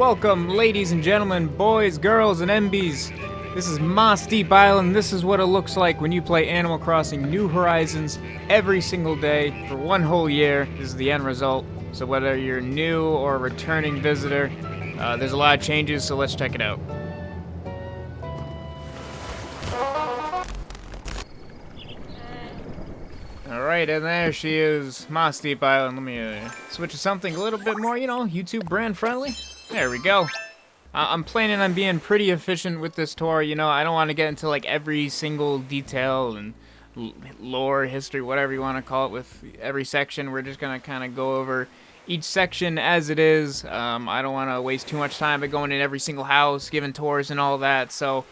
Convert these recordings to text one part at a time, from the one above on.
Welcome, ladies and gentlemen, boys, girls, and MBs. This is Mossdeep Island. This is what it looks like when you play Animal Crossing New Horizons every single day for one whole year. This is the end result. So whether you're new or a returning visitor, there's a lot of changes, so let's check it out. Alright, and there she is, Mossdeep Island. Let me switch to something a little bit more, YouTube brand friendly. There we go. I'm planning on being pretty efficient with this tour, I don't want to get into like every single detail and lore, history, whatever you want to call it with every section. We're just going to kind of go over each section as it is. I don't want to waste too much time by going in every single house, giving tours and all that, so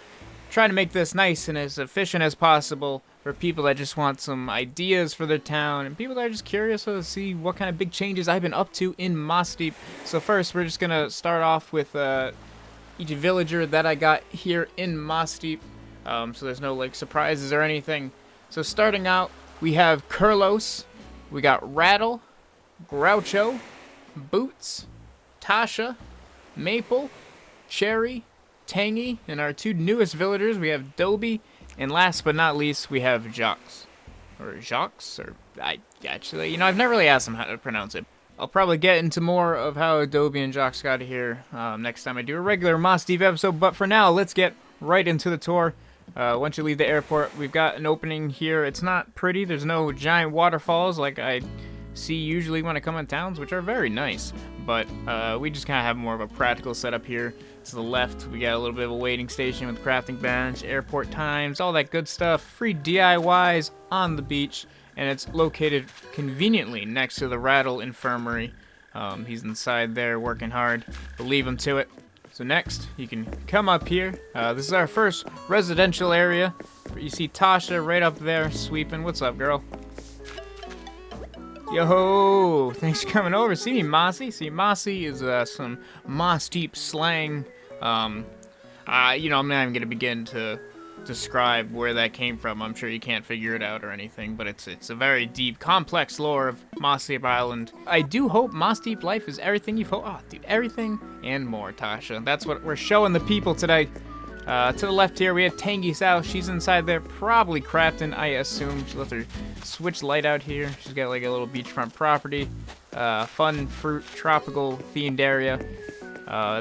try to make this nice and as efficient as possible for people that just want some ideas for their town and people that are just curious to see what kind of big changes I've been up to in Mossdeep. So first, we're just going to start off with each villager that I got here in Mossdeep, so there's no like surprises or anything. So starting out, we have Kurlos, we got Rattle, Groucho, Boots, Tasha, Maple, Cherry, Tangy, and our two newest villagers, we have Dobie, and last but not least, we have Jacques. I've never really asked them how to pronounce it. I'll probably get into more of how Dobie and Jacques got here next time I do a regular Mossdeep episode, but for now, let's get right into the tour. Once you leave the airport, we've got an opening here. It's not pretty. There's no giant waterfalls like I see usually when I come in towns, which are very nice, but we just kind of have more of a practical setup here. To the left, we got a little bit of a waiting station with crafting bench, airport times, all that good stuff, free DIYs on the beach, and it's located conveniently next to the Rattle Infirmary. He's inside there working hard. We'll leave him to it. So next, you can come up here. This is our first residential area. You see Tasha right up there sweeping. What's up, girl? Yo, thanks for coming over. See me, Mossy? See, Mossy is some Mossdeep slang. I'm not even going to begin to describe where that came from. I'm sure you can't figure it out or anything, but it's a very deep, complex lore of Mossdeep Island. I do hope Mossdeep life is everything you've hoped. Oh, dude, everything and more, Tasha. That's what we're showing the people today. To the left here, we have Tangy's house. She's inside there, probably crafting, I assume. She left her switch light out here. She's got like a little beachfront property. Fun, fruit, tropical themed area.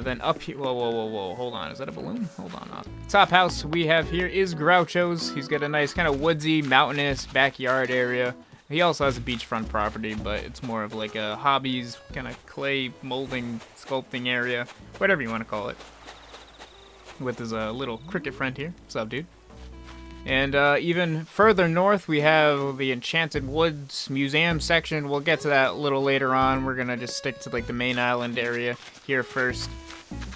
Then up here, whoa, hold on. Is that a balloon? Hold on. Top house we have here is Groucho's. He's got a nice kind of woodsy, mountainous backyard area. He also has a beachfront property, but it's more of like a hobbies, kind of clay molding, sculpting area, whatever you want to call it. With his little cricket friend here. What's up, dude? And even further north, we have the Enchanted Woods Museum section. We'll get to that a little later on. We're going to just stick to like the main island area here first.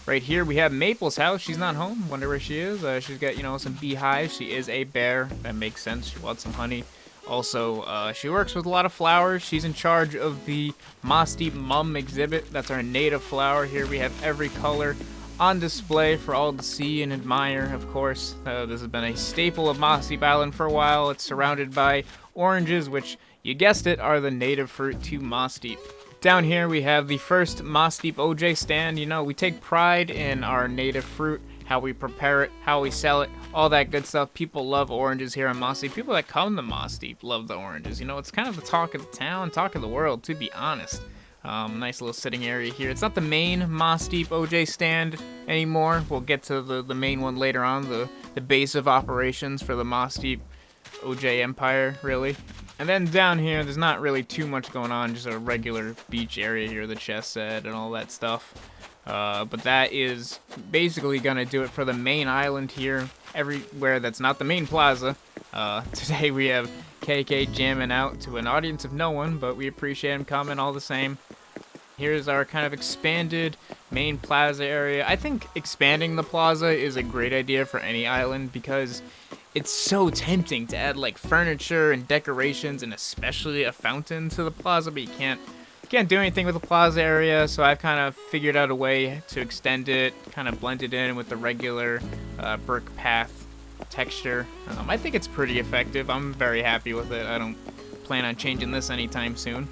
Right here, we have Maple's house. She's not home. Wonder where she is. She's got, some beehives. She is a bear. That makes sense. She wants some honey. Also, she works with a lot of flowers. She's in charge of the Mossdeep Mum exhibit. That's our native flower. Here we have every color on display for all to see and admire, of course. This has been a staple of Mossdeep Island for a while. It's surrounded by oranges, which, you guessed it, are the native fruit to Mossdeep. Down here, we have the first Mossdeep OJ stand. We take pride in our native fruit, how we prepare it, how we sell it, all that good stuff. People love oranges here in Mossdeep. People that come to Mossdeep love the oranges. It's kind of the talk of the town, talk of the world, to be honest. Nice little sitting area here. It's not the main Mossdeep OJ stand anymore. We'll get to the main one later on, the base of operations for the Mossdeep OJ Empire, really. And then down here, there's not really too much going on, just a regular beach area here, the chess set and all that stuff. But that is basically going to do it for the main island here, everywhere that's not the main plaza. Today we have KK jamming out to an audience of no one, but we appreciate him coming all the same. Here's our kind of expanded main plaza area. I think expanding the plaza is a great idea for any island because it's so tempting to add like furniture and decorations and especially a fountain to the plaza, but you can't do anything with the plaza area, so I've kind of figured out a way to extend it, kind of blend it in with the regular brick path texture. I think it's pretty effective. I'm very happy with it. I don't plan on changing this anytime soon.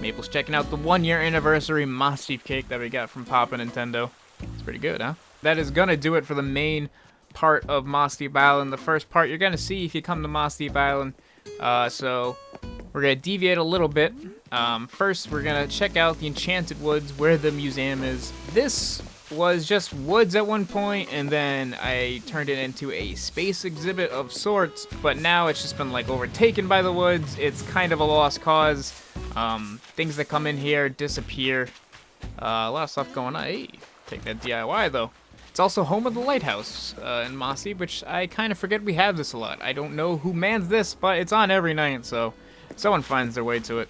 Maple's checking out the 1-year anniversary Mossdeep cake that we got from Papa Nintendo. Pretty good, huh? That is gonna do it for the main part of Mossdeep Island. The first part you're gonna see if you come to Mossdeep Island. So we're gonna deviate a little bit. First, we're gonna check out the Enchanted Woods where the museum is. This was just woods at one point, and then I turned it into a space exhibit of sorts, but now it's just been like overtaken by the woods. It's kind of a lost cause. Things that come in here disappear. A lot of stuff going on. Hey, take that DIY though. It's also home of the lighthouse in Mossdeep, which I kind of forget we have this a lot. I don't know who mans this, but it's on every night, so someone finds their way to it.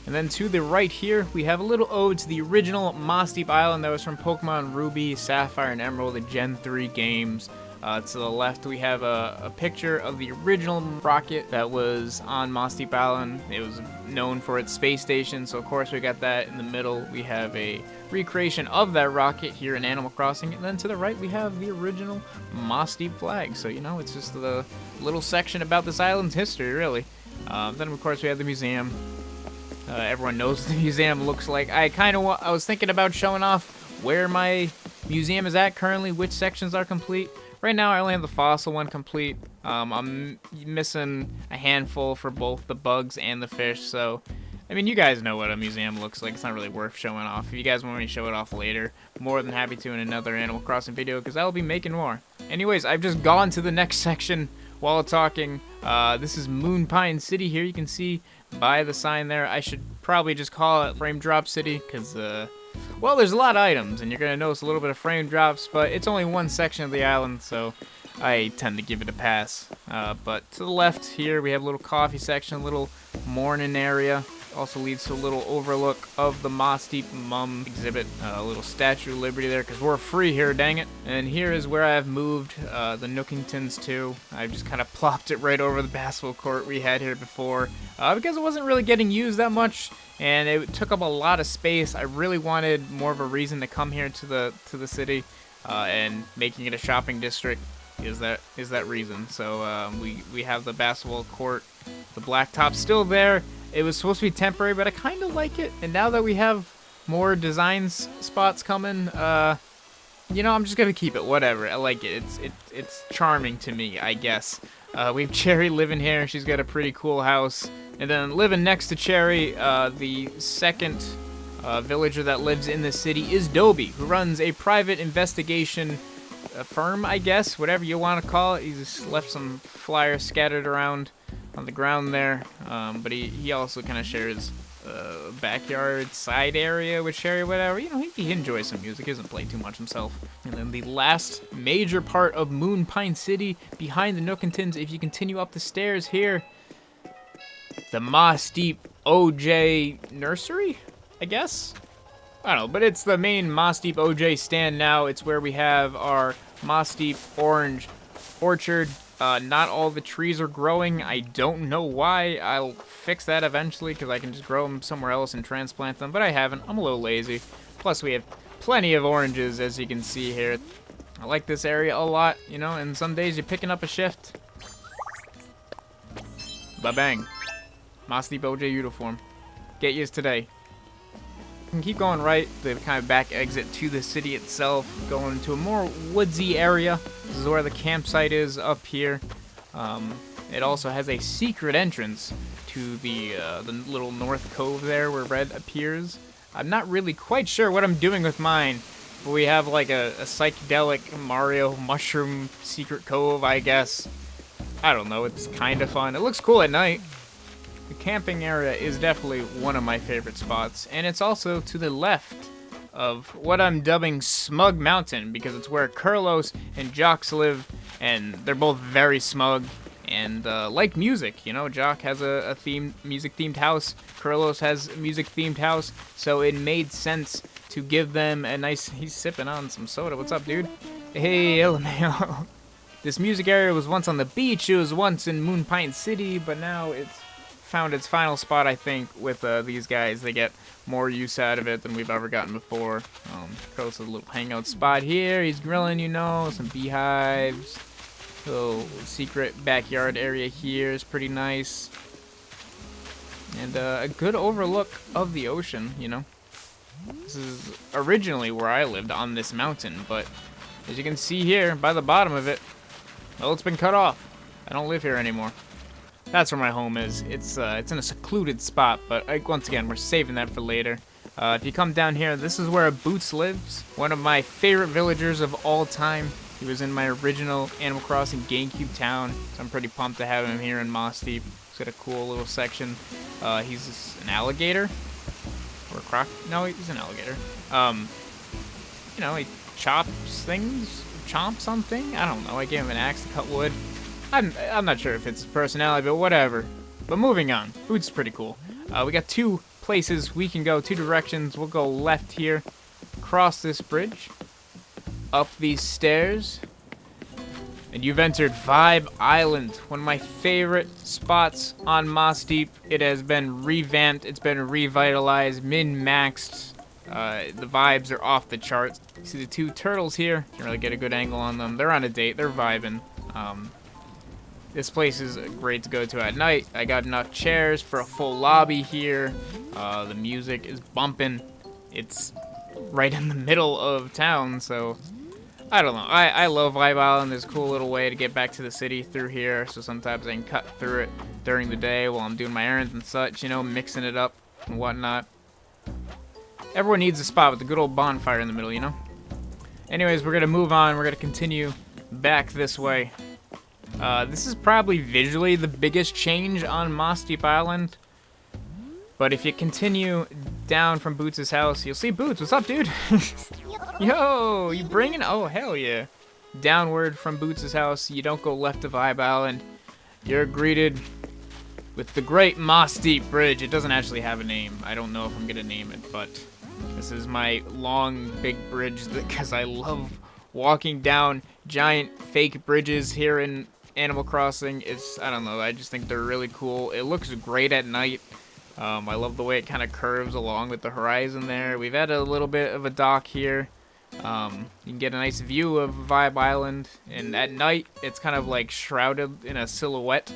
And then to the right here, we have a little ode to the original Mossdeep Island that was from Pokemon Ruby, Sapphire, and Emerald, the Gen 3 games. To the left, we have a picture of the original rocket that was on Mossdeep Island. It was known for its space station, so of course we got that. In the middle, we have a recreation of that rocket here in Animal Crossing. And then to the right, we have the original Mossdeep flag. So, you know, it's just the little section about this island's history, really. Then, of course, we have the museum. Everyone knows what the museum looks like. I was thinking about showing off where my museum is at currently, which sections are complete. Right now, I only have the fossil one complete. I'm missing a handful for both the bugs and the fish, so I mean, you guys know what a museum looks like. It's not really worth showing off. If you guys want me to show it off later, more than happy to in another Animal Crossing video, because I'll be making more. Anyways, I've just gone to the next section while talking. This is Moonpine City here. You can see by the sign there. I should probably just call it Frame Drop City, because, well, there's a lot of items, and you're going to notice a little bit of frame drops, but it's only one section of the island, so I tend to give it a pass. But to the left here, we have a little coffee section, a little morning area. Also leads to a little overlook of the Mossdeep Mum exhibit. A little Statue of Liberty there, because we're free here, dang it. And here is where I've moved the Nookingtons to. I've just kind of plopped it right over the basketball court we had here before, because it wasn't really getting used that much, and it took up a lot of space. I really wanted more of a reason to come here to the city, and making it a shopping district is that reason. So we have the basketball court, the blacktop still there. It was supposed to be temporary, but I kind of like it. And now that we have more designs spots coming, you know, I'm just gonna keep it. Whatever. I like it. It's charming to me, I guess. We have Cherry living here. She's got a pretty cool house. And then living next to Cherry, the second villager that lives in the city is Dobie, who runs a private investigation firm, I guess, whatever you want to call it. He just left some flyers scattered around on the ground there, but he also kind of shares backyard side area with Cherry, whatever. You know, he enjoys some music. He doesn't play too much himself. And then the last major part of Moonpine City, behind the Nookingtons, if you continue up the stairs here, the Mossdeep OJ Nursery, I guess? I don't know, but it's the main Mossdeep OJ stand now. It's where we have our Mossdeep Orange Orchard. Not all the trees are growing. I don't know why. I'll fix that eventually, because I can just grow them somewhere else and transplant them, but I haven't. I'm a little lazy. Plus, we have plenty of oranges, as you can see here. I like this area a lot, you know, and some days you're picking up a shift. Ba-bang. Mossdeep OJ uniform. Get yours today. You can keep going right, the kind of back exit to the city itself, going to a more woodsy area. This is where the campsite is up here. It also has a secret entrance to the little north cove there where red appears. I'm not really quite sure what I'm doing with mine, but we have like a psychedelic Mario mushroom secret cove, I guess. I don't know, it's kind of fun. It looks cool at night. The camping area is definitely one of my favorite spots, and it's also to the left of what I'm dubbing Smug Mountain, because it's where Kurlos and Jocks live, and they're both very smug and like music. You know, Jock has a music-themed house, Kurlos has a music-themed house, so it made sense to give them a nice... He's sipping on some soda. What's up, dude? Hey, LMAO. This music area was once on the beach. It was once in Moonpine City, but now it's found its final spot, I think, with these guys. They get more use out of it than we've ever gotten before. Curls a little hangout spot here. He's grilling, you know, some beehives. Little secret backyard area here is pretty nice. And a good overlook of the ocean, you know. This is originally where I lived, on this mountain, but as you can see here, by the bottom of it, well, it's been cut off. I don't live here anymore. That's where my home is. It's in a secluded spot, but once again, we're saving that for later. If you come down here, this is where Boots lives. One of my favorite villagers of all time. He was in my original Animal Crossing GameCube town, so I'm pretty pumped to have him here in Mossdeep. He's got a cool little section. He's an alligator. Or a croc? No, he's an alligator. You know, he chops things, chomps on things. I don't know. I gave him an axe to cut wood. I'm not sure if it's his personality, but whatever. But moving on. Boots is pretty cool. We got two places we can go, two directions. We'll go left here, cross this bridge, up these stairs, and you've entered Vibe Island, one of my favorite spots on Mossdeep. It has been revamped, it's been revitalized, min-maxed. The vibes are off the charts. You see the two turtles here? Can't really get a good angle on them. They're on a date, they're vibing. This place is great to go to at night. I got enough chairs for a full lobby here. The music is bumping. It's right in the middle of town, so I don't know. I love Vibe Island. There's a cool little way to get back to the city through here, so sometimes I can cut through it during the day while I'm doing my errands and such, you know, mixing it up and whatnot. Everyone needs a spot with a good old bonfire in the middle, you know? Anyways, we're going to move on. We're going to continue back this way. This is probably visually the biggest change on Mossdeep Island. But if you continue down from Boots' house, you'll see Boots. What's up, dude? Yo, you bringing? Oh, hell yeah. Downward from Boots' house, you don't go left to Vibe Island. You're greeted with the Great Mossdeep Bridge. It doesn't actually have a name. I don't know if I'm going to name it, but this is my long, big bridge because I love walking down giant fake bridges here in Animal Crossing. I don't know, I just think they're really cool. It looks great at night. I love the way it kind of curves along with the horizon there. We've added a little bit of a dock here. You can get a nice view of Vibe Island, and at night it's kind of like shrouded in a silhouette,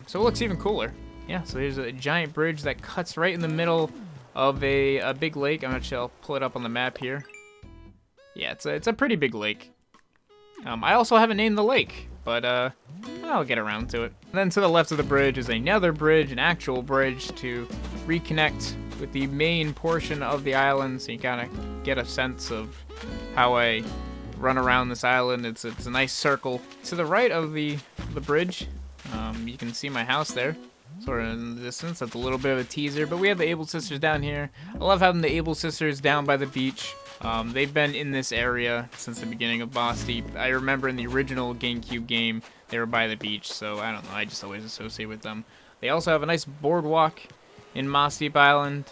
so it looks even cooler. Yeah, so here's a giant bridge that cuts right in the middle of a big lake. I'm not sure, I'll pull it up on the map here. Yeah, it's a pretty big lake. I also haven't named the lake, but I'll get around to it. And then to the left of the bridge is another bridge, an actual bridge to reconnect with the main portion of the island, so you kind of get a sense of how I run around this island. It's a nice circle. To the right of the bridge, you can see my house there, sort of in the distance. That's a little bit of a teaser, but we have the Able Sisters down here. I love having the Able Sisters down by the beach. They've been in this area since the beginning of Mossdeep. I remember in the original GameCube game, they were by the beach, so I don't know, I just always associate with them. They also have a nice boardwalk in Mossdeep Island.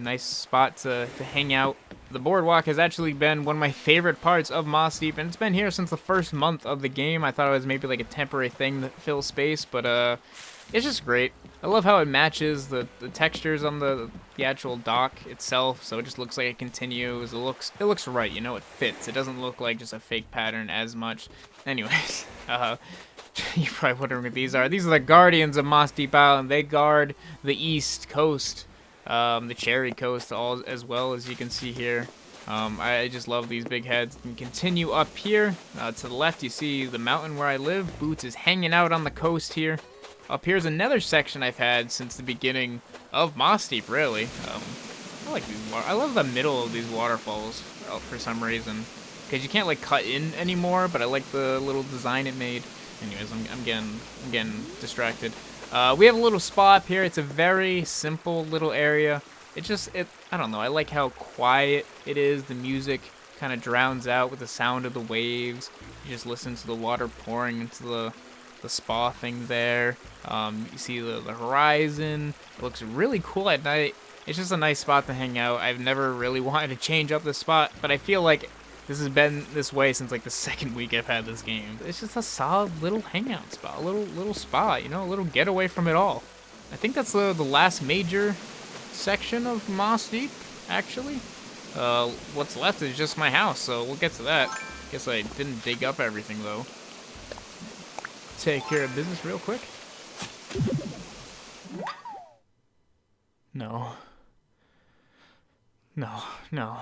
Nice spot to hang out. The boardwalk has actually been one of my favorite parts of Mossdeep, and it's been here since the first month of the game. I thought it was maybe like a temporary thing to fill space, but it's just great. I love how it matches the textures on the actual dock itself, so it just looks like it continues. It looks right, you know, it fits. It doesn't look like just a fake pattern as much. Anyways, you're probably wondering what these are. These are the Guardians of Mossdeep Island. They guard the east coast, the Cherry Coast, all as well, as you can see here. I just love these big heads. And continue up here. To the left, you see the mountain where I live. Boots is hanging out on the coast here. Up here's another section I've had since the beginning of Mossdeep, really. I like these I love the middle of these waterfalls for some reason, because you can't like cut in anymore. But I like the little design it made. Anyways, I'm getting distracted. We have a little spa up here. It's a very simple little area. I don't know. I like how quiet it is. The music kind of drowns out with the sound of the waves. You just listen to the water pouring into the spa thing there. You see the horizon. It looks really cool at night. It's just a nice spot to hang out. I've never really wanted to change up this spot, but I feel like this has been this way since like the second week I've had this game. It's just a solid little hangout spot, a little spot, you know, a little getaway from it all. I think that's the last major section of Mossdeep, actually. What's left is just my house, so we'll get to that. Guess I didn't dig up everything though. Take care of business real quick. No. No, no.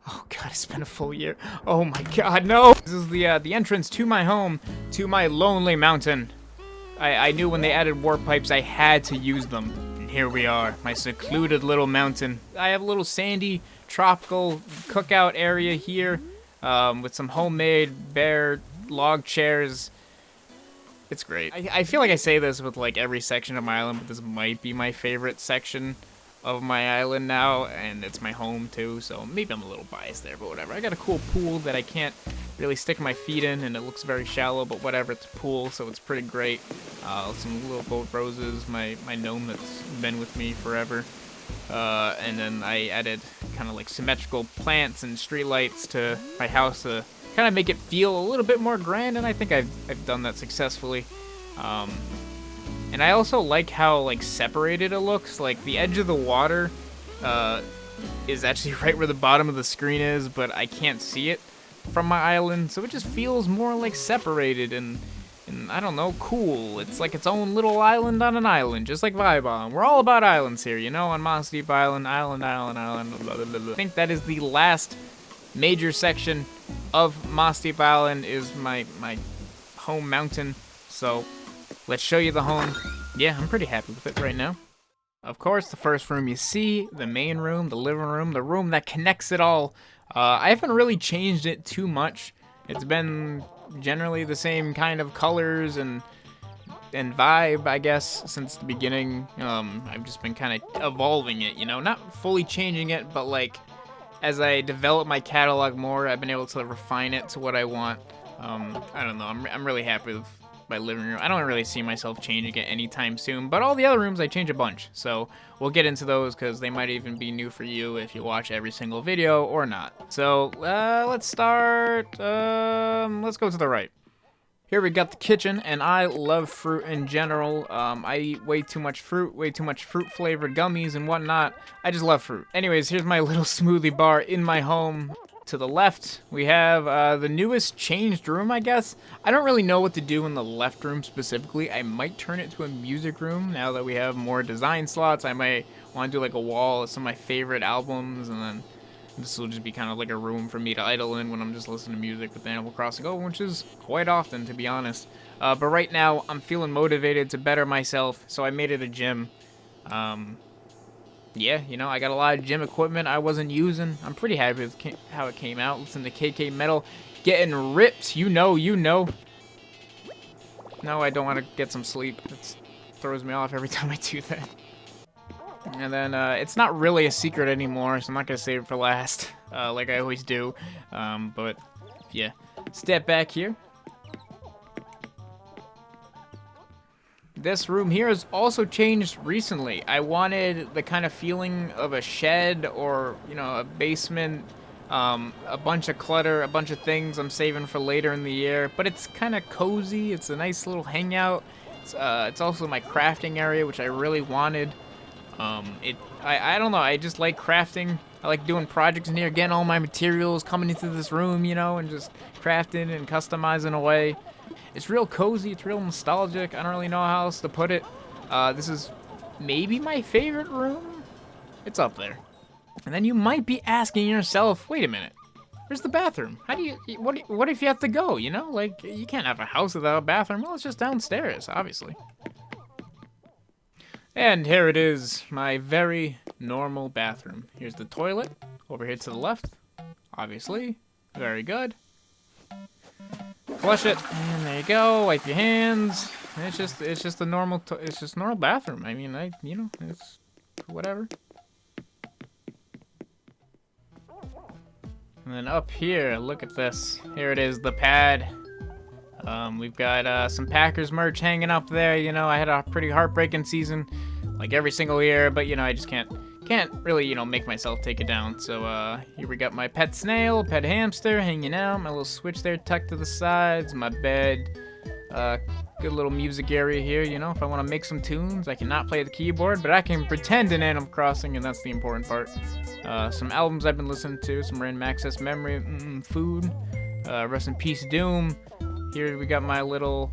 Oh god, it's been a full year. Oh my god, no! This is the entrance to my home, to my lonely mountain. I knew when they added warp pipes, I had to use them. And here we are, my secluded little mountain. I have a little sandy, tropical cookout area here, with some homemade bare log chairs. It's great. I feel like I say this with like every section of my island, but this might be my favorite section of my island now, and it's my home too, so maybe I'm a little biased there, but whatever. I got a cool pool that I can't really stick my feet in, and it looks very shallow, but whatever, it's a pool, so it's pretty great. Some little boat roses, my gnome that's been with me forever, and then I added kind of like symmetrical plants and street lights to my house to kind of make it feel a little bit more grand, and I think I've done that successfully. And I also like how like separated it looks. Like the edge of the water is actually right where the bottom of the screen is, but I can't see it from my island, so it just feels more like separated and I don't know, cool. It's like its own little island on an island, just like Vibe on. We're all about islands here, you know, on Mossdeep Island, island. Blah, blah, blah. I think that is the last major section of Mossdeep Island is my home mountain, so let's show you the home. Yeah, I'm pretty happy with it right now. Of course, the first room you see, the main room, the living room, the room that connects it all. I haven't really changed it too much. It's been generally the same kind of colors and vibe, I guess, since the beginning. I've just been kind of evolving it, you know, not fully changing it, but like as I develop my catalog more, I've been able to refine it to what I want. I don't know, I'm really happy with my living room. I don't really see myself changing it anytime soon, but all the other rooms I change a bunch, so we'll get into those because they might even be new for you if you watch every single video or not. So let's start, let's go to the right. Here we got the kitchen, and I love fruit in general. I eat way too much fruit flavored gummies and whatnot. I just love fruit. Anyways, here's my little smoothie bar in my home. To the left, we have the newest changed room, I guess. I don't really know what to do in the left room specifically. I might turn it to a music room now that we have more design slots. I might want to do like a wall of some of my favorite albums, and then this will just be kind of like a room for me to idle in when I'm just listening to music with Animal Crossing Go, which is quite often, to be honest. But right now, I'm feeling motivated to better myself, so I made it a gym. Yeah, you know, I got a lot of gym equipment I wasn't using. I'm pretty happy with how it came out. Listen to KK Metal getting ripped. You know. No, I don't want to get some sleep. It throws me off every time I do that. And then it's not really a secret anymore, so I'm not going to save it for last, like I always do. But, yeah. Step back here. This room here has also changed recently. I wanted the kind of feeling of a shed or, you know, a basement, a bunch of clutter, a bunch of things I'm saving for later in the year. But it's kind of cozy. It's a nice little hangout. It's also my crafting area, which I really wanted. I don't know. I just like crafting. I like doing projects in here, getting all my materials, coming into this room, you know, and just crafting and customizing away. It's real cozy, it's real nostalgic. I don't really know how else to put it. This is maybe my favorite room. It's up there. And then you might be asking yourself, wait a minute, where's the bathroom? How do you, what if you have to go, you know? Like, you can't have a house without a bathroom. Well, it's just downstairs, obviously. And here it is, my very normal bathroom. Here's the toilet, over here to the left, obviously. Very good. Flush it, and there you go. Wipe your hands. It's just a normal, it's just normal bathroom. I mean, you know, it's whatever. And then up here, look at this. Here it is, the pad. We've got some Packers merch hanging up there. You know, I had a pretty heartbreaking season, like every single year, but you know, I just can't really, you know, make myself take it down. So here we got my pet snail, pet hamster hanging out, my little switch there tucked to the sides, my bed, good little music area here. You know, if I want to make some tunes, I cannot play the keyboard, but I can pretend in Animal Crossing, and that's the important part. Some albums I've been listening to, some random access memory, food, rest in peace Doom. Here we got my little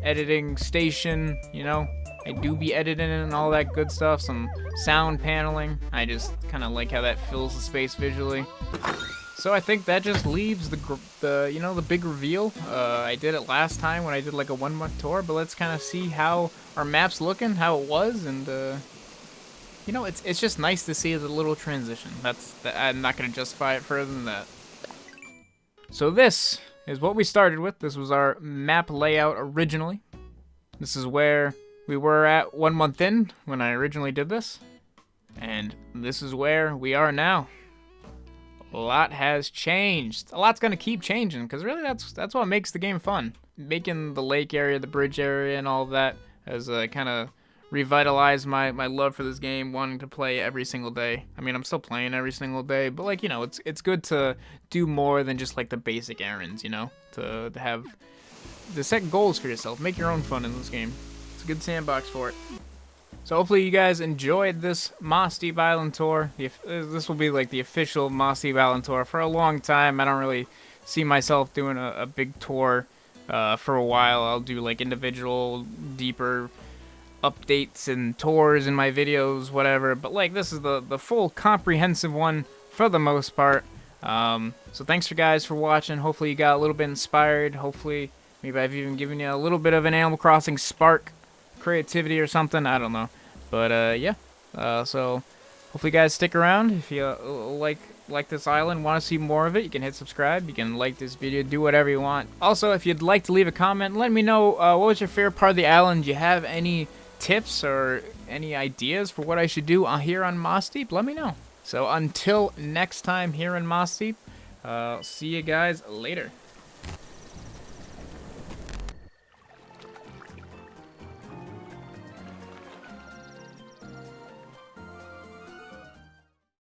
editing station, you know, I do be editing and all that good stuff, some sound paneling. I just kind of like how that fills the space visually. So I think that just leaves the big reveal. I did it last time when I did like a 1 month tour, but let's kind of see how our map's looking, how it was, and it's just nice to see the little transition. I'm not gonna justify it further than that. So this is what we started with. This was our map layout originally. This is where we were at 1 month in when I originally did this. And this is where we are now. A lot has changed. A lot's gonna keep changing, because really that's what makes the game fun. Making the lake area, the bridge area, and all of that has kind of revitalized my love for this game, wanting to play every single day. I mean, I'm still playing every single day, but like, it's good to do more than just like the basic errands, to set goals for yourself, make your own fun in this game. It's a good sandbox for it. So hopefully you guys enjoyed this Mossdeep Island tour. This will be like the official Mossdeep Island tour for a long time. I don't really see myself doing a big tour for a while. I'll do like individual, deeper updates and tours in my videos, whatever. But like, this is the full comprehensive one for the most part. So thanks for guys for watching. Hopefully you got a little bit inspired. Hopefully maybe I've even given you a little bit of an Animal Crossing spark, creativity or something. I don't know. But yeah. So hopefully you guys stick around. If you like this island, want to see more of it, you can hit subscribe, you can like this video, do whatever you want. Also, if you'd like to leave a comment, let me know what was your favorite part of the island. Do you have any tips or any ideas for what I should do here on Mossdeep? Let me know. So until next time here in Mossdeep, see you guys later.